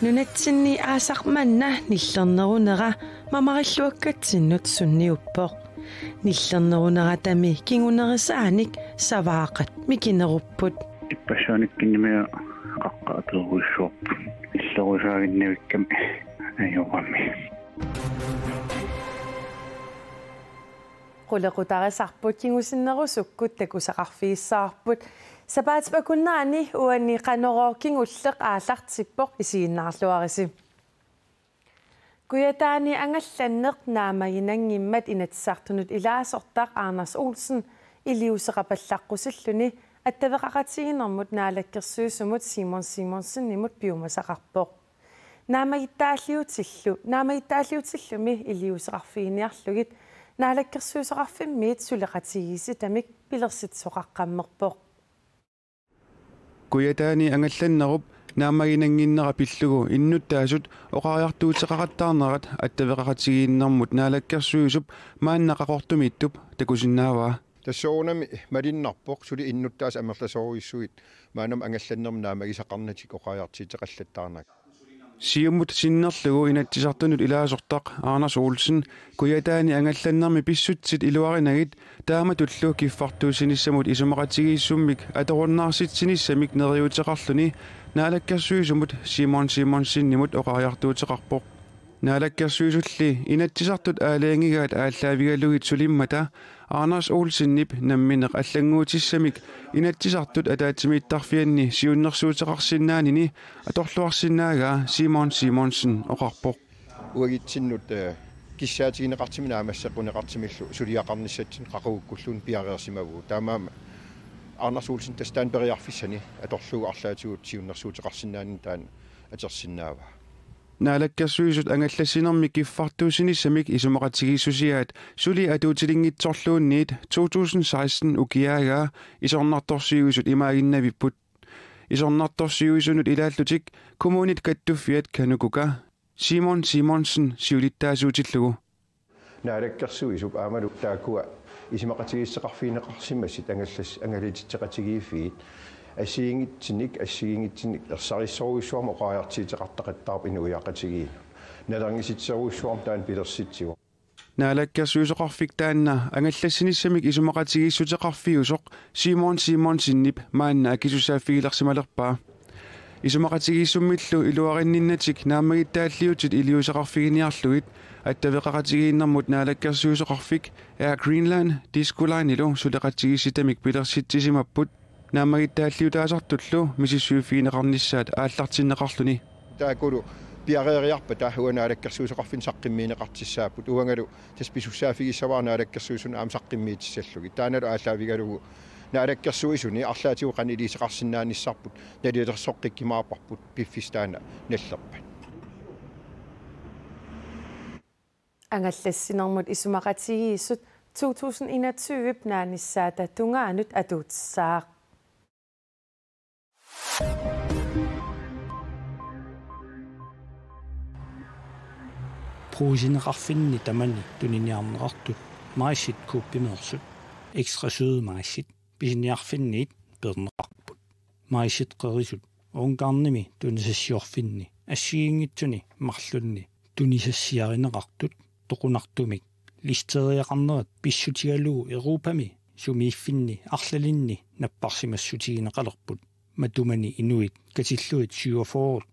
Nunatsinni aasarmanna nillernerunera mamarilluakkatsinnut sunniuppoq nillernerunera tami kingunerisaanik savaaqat mikinerupput ippassaanikkinnimia qaqqaatuerussuarpu illerusaaginnivikkam ayoqammi qulaqutarisarput kingusinnerusukkut takusaqarfiissaarput sapaatpakunnaani uanni qanoror kingulleq aallartippoq isiinnaarluarisi kuyataani angallanneq naamaginangimmat inatsartunut ilaasortaq Anders Olsen iliuseqapallaqqusilluni attaveqaqatiginermut naalakkersuusumut Simon Simonsen nimut piumasaqarpoq naamagitaalliutillumi iliuseqarfiiniarlugit naalakkersuuseqarfimmiit suleqatigisi tamik pilersitsoqaqqammerpoq kuyataani angallannerup naamaginanginnera pillugu innuttaasut oqariartuuteqaqattaarnerat attaveqaqatigiinnermut naalakkersuusup maannaqaqortumittup takusinnaavaa тассоорунами малиннарпоқ сули иннуттаас амерласооруиссуит маанам ангалланнерм наамагисақарнатик оқариартиитеқаллаттаарнак сиуммут синнерлугу инатсисартунут илаасортақ Anders Olsen куятаани ангалланнерми писсутсит илуаринагит таама туллу киффартуусиниссамут исумақатигииссуммик аторуннаарситсиниссамик нериутеқарлуни наалаккерсуисумут Simon Simonsиннимут оқариартуутеқарпоқ наалаккерсуисулли инатсисартут аалаангигаат ааллаавигалугит сулиммата Anders Olsenнip намминеқ аллангуутиссамик инатсисартут атаатсимииттарфианни сиуннерсуутеқарсинаанини аторлуарсинаагаа Simon Simonsen оқарпоқ уагитсиннут киссаатигинеқартими наамассеқунеқартимиллу сулиақарниссатсин қақугуккуллуун пиареерсимаву таамаама Anders Olsen тастаан периарфиссани аторлугу арлаатигут сиуннерсуутеқарсинаанин таан атерсиннаава наалаккерсуисут ангаллассинерми киффартуусиниссамик исумақатигииссусиаат сули атуутилингитсорлуунниит 2016 укиаагаа исорнарторсиуисут имаагиннавиппут исорнарторсиуисунут илааллутик коммунит каттуффиат канукука Simon Simonsen сиулиттаасуутиллугу наалаккерсуисуп аамалу таакуа исимақатигииссеқарфиинеқарсимассит ангаллититеқатигииффиит ассигингитсиник ерсарissоруиссуарма оқариартиитеқартақаттаарп инуиақатигиин налангиситсеруиссуарм таан пилерситсигу наалаккерсуисоқарфик таанна ангаллассиниссамик исумақатигииссутеқарфиусоқ Simon Simonsinнип маанна акисусааффигиларсималерпаа исумақатигииссуммиллу илуаринниннатик наамагиттааллиутит илиусеқарфигиниарлугит аттавеқақатигииннэрмут наалаккерсуисоқарфик Air Greenland дискулайнилу сулеқатигисситамик пилерситсисимаппут наамагиттааллиутаасартуллу мисиссуиффигинеқарнissaат ааллартиннеқарлуни таакулу пиареериарпа таахуанаалаккерсуусеқарфин саққиммиинеқартиссааппут уангалу тасписуссаафигиссаваа наалаккерсуусуна саққиммиит сиаллуги наалаккерсуисуни арлаатигу қанилисеқарсинааниссарпут налиерсоққиккимаапарпут пиффистаана наллерпат ангаллассинермут исумақатигииссут 2021 нааниссаата тунгаанут атуутсаақ Prusinneqarfinni tamani tuniniarneqartut maissit kuuppimeersut ekstra søde maissit pisiniarfinniit perneqarput maissit qerisut ungarnimi tunisasiorfinni assiingitsuni marlunni tunisassiarineqartut toqunartumik listeriaqarnerat pissutigaluu Europami sumiiffinni arlalinni napparsimassutigineqalerput matumani inuit katilluit syuafoorut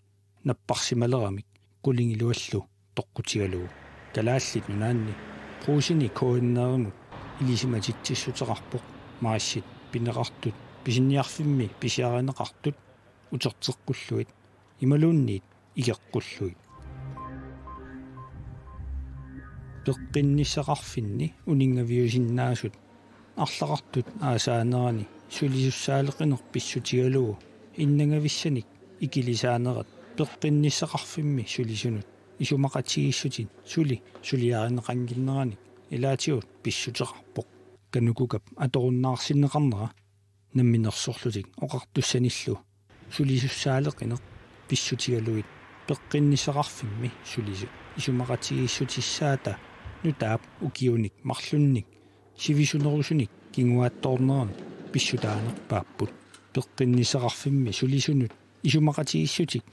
napparsimaleramik qulingiluallu toqqutigaluu kalaallit nunaanni pruusini koinnerimut ilisimatitsissuteqarpoq maassit pineqartut pisinniarfimmi pisiarineqartut uterteqqulluit imaluunniit igeqqulluit peqqinnisseqarfinni uningaviusinnaasut арлақартут аасаанерани сулисуссаалеқинерписсутигалугу иннагависсаник икилисаанерат пеққинниссеқарфимми сулисунут исумақатигиссутин сулиаринеқангилнераник илаатиут писсутеқарпоқ канукукап аторуннаарсиннеқарнера намминерсорлутик оқартуссаниллу сулисуссаалеқинеқ писсутигалуит пеққинниссеқарфимми сулису исумақатигиссутиссаата нутаап укиуник марлунник сивисунерусуник кингуаатторнерани писсутааnerpaapпут пеққиннисеқарфимми сулисунут исумақатигиссутик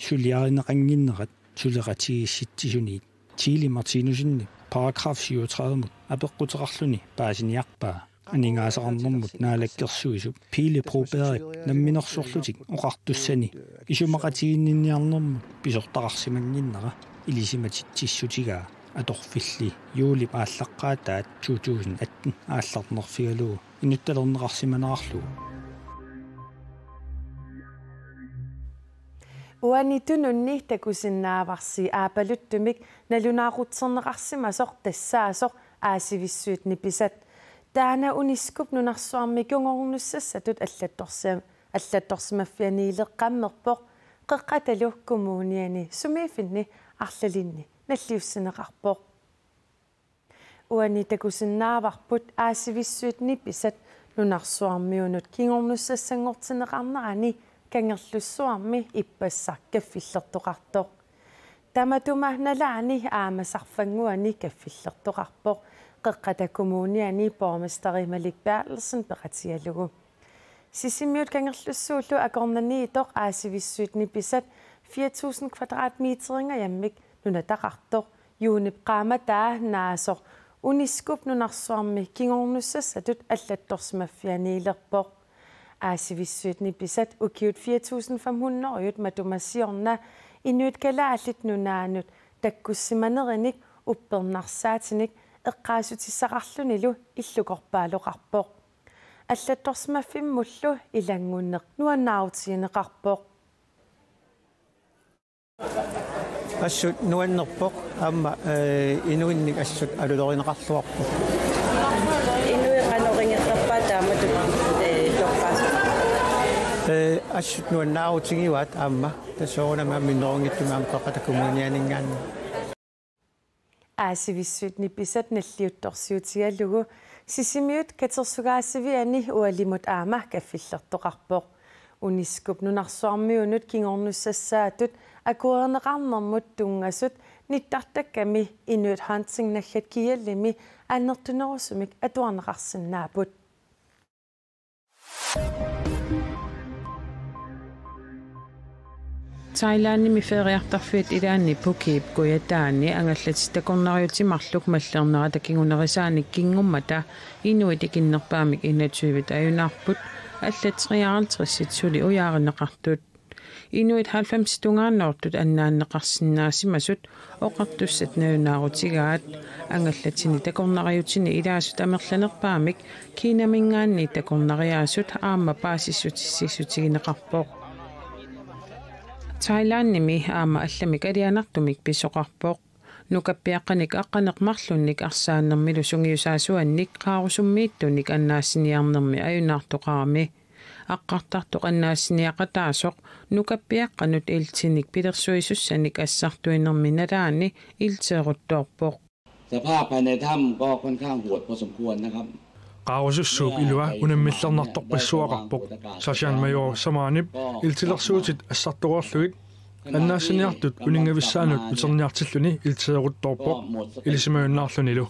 сулиаринеқангиннерат сулеқатигисситсисуниит Тили Мартинусинни параграф 37 апеққутеқарлуни паасиниарпаа анингаасақарнэрмут наалаккерсуису пилепроберик намминерсорлутик оқартуссани исумақатигиннинниарнэрмут писортақарсимангиннера илисиматиттиссутигаа аторфилли юули ааллаққаатаат 2018 аалларнерфигалуу инутталернеқарсиманеқарлуу уанитунунни такусиннааварси аапалуттумик налунаақутсернеқарсимасоқ тассаасоқ аасивиссуит ниписат таана унискуп нунарсуарми кунгорнуссассатут аллатторсимаффианилеққаммерпоқ қеққаталу коммуниани сумиифинни арлалинни наллиуссинеқарпоқ уани такусиннааварпут аасивиссуит ниписат нунарсуармиунут кингорнуссассангортинеқарнерани кангерлуссуарми иппассар каффиллертоқартоқ таматумаахналаани аамасарфангуани каффиллертоқарпоқ қеққата коммуниани порместери Малик Bertelsen пеқатиалугу сисимиут кангерлуссууллу акорнаниитоқ аасивиссуит ниписат 4000 квадратметеринга яммик нунатақартоқ юунип qaamataa наасоқ унискуп нунарсуарми кингорнуссассатут аллатторсимаффианилерпоқ аасивиссуит ниписат укиут 4500 матумассиорна инуит калааллит нунаанут таккуссиманериник уппернарсаатиник эққаасутиссақарлунилу иллукорпаалоқарпоқ аллатторсимаффиммуллу илангуннеқ нуаннаартиинеқарпоқ ассут нуаннерпоқ аама инуинник ассут алулоринеқарлуарпоқ инуиқанорингерпаа таамату ассут нуаннаартигиваат аама тасоорнама миннерунгиттумаам қақата коммунианингаанна аасивиссуит ниписат наллиутторсиутигалугу сисимиут катерсугаассавиани уалимут аама каффиллертоқарпоқ унискуп нунарсуармиунут кингорнуссассаатут акуернеқарнэрмут тунгасут ниттартакками инуит хантсингналлат киаллими ааннертунерусумик атуарнеқарсинаапут Thailandni feriartarfiit ilaanni pukiip kuyataani angallat takornariutimarluk mallernerata takingunerisaanik kingummata inuit ikinnerpaamik inatuivit ajunarput аллатриааралтрissitsuli ujaarineqartut inuit 90 tungaannortut annaanneqarsinnaasimasut oqartussat naunaaruutigaat angallatini takornariutini ilaasut amerlanerpaamik kiinamingaanni takornariaasut aamma paasissutississutigineqarpoq Thailandnimi aama allamik alianartumik pisoqarpoq nukappiaqqanik aqqaneqmarlunnik arsaanermilu sungiusaasuannik qaarusummiittunik annaassiniarnermi ajunaartoqarami aqqartartoq annaassiniaqataasoq nukappiaqqanut iltinik pilersuisussanik assartuinermi nalaani ilteeruttoorpoq สภาพภายในถ้ำก็ค่อนข้างโหดพอสมควรนะครับ Qaarussuup ilua unamillernertorpassuaqarpoq Sergeant Major Samaanip iltilersuutit assartuqorlugit annaassiniartut uningavissaanut uterniartilluni ilteeruttoorpoq ilisimaunnaarlunilu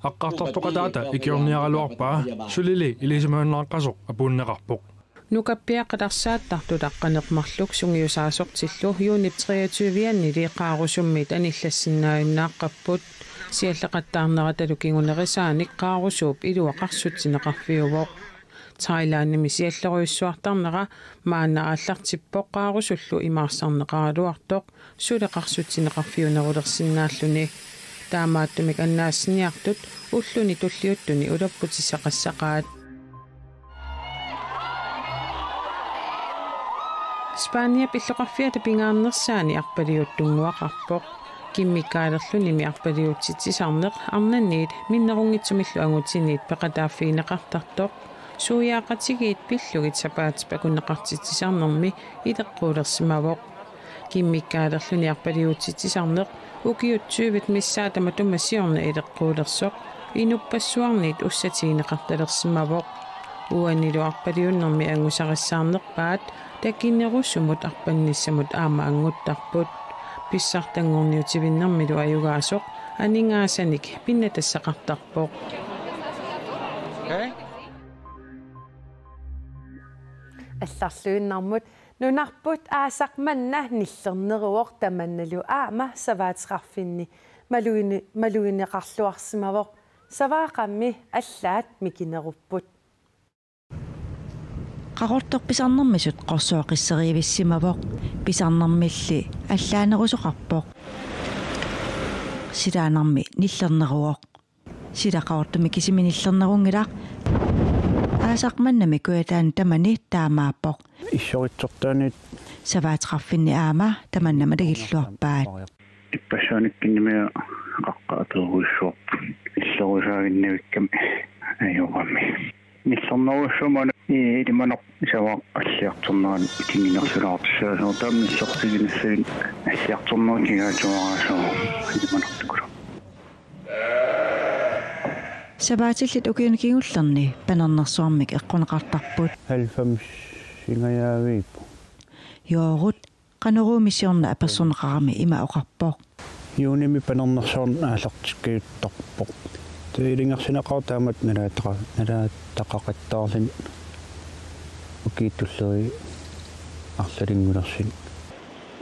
aqqartartoqataata ikiorniaraluarpaa sulili ilisimaunnaaqasoq apuunneqarpoq nukappiaqqatarsaattartut aqqaneqmarluk sungiusaasortillu yuunip 23 liiqaarusummiit anillassinnaayunnaaqapput siallaqattaarneratalu kingunerisaanik qaarusuup iluaqarsutsineqarfiuvoq Thailandnimi sialleruissuartarnera maannaraallartippoq qaarusullu imaarsarneqaraluartoq suleqarsutsineqarfiunerulersinnaalluni taamaattumik annaassiniartut ulluni tulliuttuni ulapputisaqassaqaat Spania pilloqarfiata pingaarnersaani arpaliuttunguaqarpoq kimmikaalerlunimi arpaliutsitsisarneq arnanniit minnerungitsumillu angutiniit peqataaffiineqartartoq suuyaaqatigiit pillugit sapaatipakunneqartitsisarnermi ileqquulersimavoq kimmikaalerluni arpaliutsitsisarneq ukiutsuuvit missaatama tumassiorna ileqquulersoq inuppassuarniit ussatiineqartalersimavoq uanilu arpaliunnermi angusarissаарnerpaat takinnerussumut arpannissamut aama anguttarput pissartangorniutivinnermilu ajugaasoq aningaasanik pinnatassaqartarpoq алларлуиннармут нунарпут аасақманна ниллернеруор таманналу аама саваатеқарфинни малуинеқарлуарсимавор саваақамми аллаат микинеруппут qaqortoq pisarnermisut qorsuoqisseriivissимавоq pisarnermilli аллаанерусоқарпоq силаанарми ниллернеруоq силақаортуми кисиминиллернерунгилаа аасақманнами куятаан тамани таамааппоq иссоритсортаанит саваатеқарфинни аама таманнама тагиллуарпаат иппасааниккиннимиа қаққаатеруиссуарп иллерусаагиннавиккам аюурамми ниллернеруссумана илиманеқ саваа аллиарторнеран кингинерсулаартсаасоо тааммиссортигинассагин аллиарторнеран кигаатуараасоо илиманертукула саваатиллит укиуникигуллерни панернерсуармик эққунеқартарпут 90 сингаяавииппу йоорут qanurumisiorna apersonaqarami ima oqarpoq юуними панернерсуарн аалертиккиутторпоқ тилингерсинеқар таамат налааттақақаттаарлин укииттуллери арлалингулерсин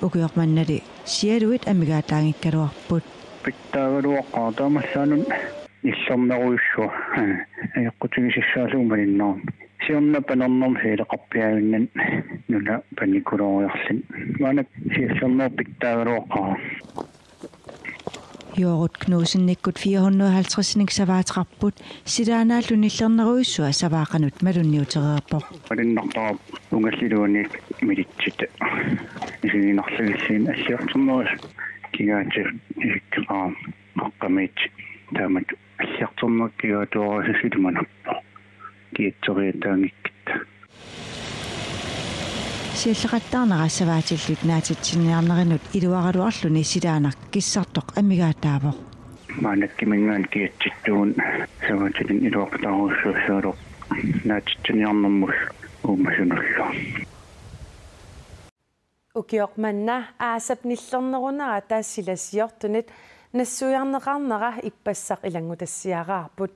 укиорманнали сиалуит амигаатаангиккалуарпут питтаагалуаққаа таамассаанун иллернеруиссуа аёққутигисиссаасуумалиннаа сиорна панернерм сиилеқарпиаагиннан нуна паникулориарлин маанак сиаллернер питтаагалуаққаа йорут кнусинниккут 450ник саваатеқарпут силаанааллуниллернеруиссуа саваақанут малунниутереерпоқ алиннартаа унгаллилуаник милитсит исигинарлигиллиин аллиартернерус кигаати иккаа аққамит таамат аллиартернер кигаатуарасисилманарпо киитсериатаангиккит сиаллеқаттаарнера саваатиллут наатитсиниарнеринут илуаралуарлуни силаанақ киссартоқ амигаатаавоқ маанаккимингаан киатситтуун саваатилин илуартааруссуусаалоқ наатитсиниарнэрмул уумасуналлу укиорманна аасап ниллернерунера таассиласиортунит нассуярнеқарнера иппассақ илангутассиараарпут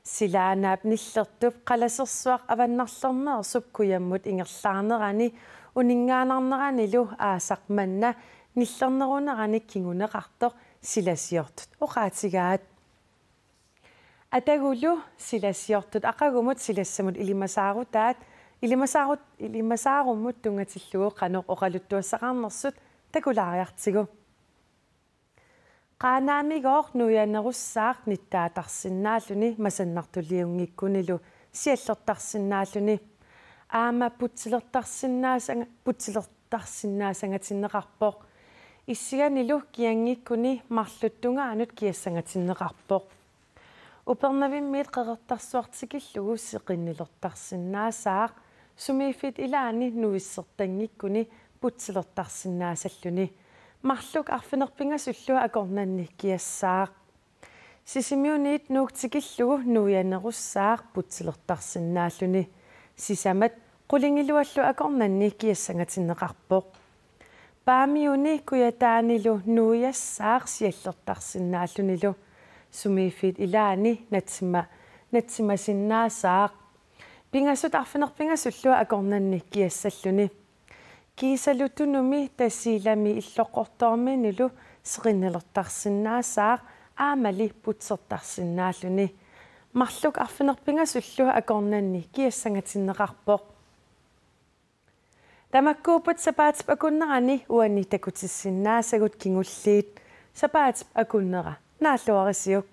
силаанаап ниллертуп қаласерсуақ аваннарлермеерсуп куяммут ингерлаарнерани унингаанарнеранилу аасақманна ниллернерунерани кингунеқартоқ силасиортут оқаатигаат атагулу силасиортут ақагумут силассамут илимасаарутаат илимасааруммут тунгатиллугу қанеқ оқалуттуассақарнерсут такулаариартигу qanaamigoor nuyannerussaaq nittaatарсинааллуни масаннартулиунгиккунилу сиаллертарсинааллуни аама путсилертарсинаасангатиннеқарпоқ иссиганилу киангиккуни марлуттунгаанут киассангатиннеқарпоқ упернавиммиит қеқертарсуартикиллугу сеқиннилертарсинаасаақ сумиифит илаани нуиссертангиккуни путсилертарсинаасаллуни марлук арфинерпингасуллуа акорнанни киассаақ сисимиунит нуугтикиллугу нуянерусsaaq путсилертарсинааллуни сисамат qulingilluallu акорнанни киассангатиннеқарпоқ паамиуни куятаанилу нуяссаақ сиаллертарсинааллунилу сумиифит илаани натсимасиннаасаақ пингасут арфинерпингасуллуа акорнанни киассаллуни кисалутунуми тассилами иллоққортоорминилу сеқиннелертарсинаасаақ аамали путсертарсинааллуни марлук арфинерпингасуллуа акорнанни киассангатиннеқарпоқ тамаккуупут сапаатип акуннерани уани такутиссиннаасагут кингуллиит сапаатип акуннера нааллуарисиук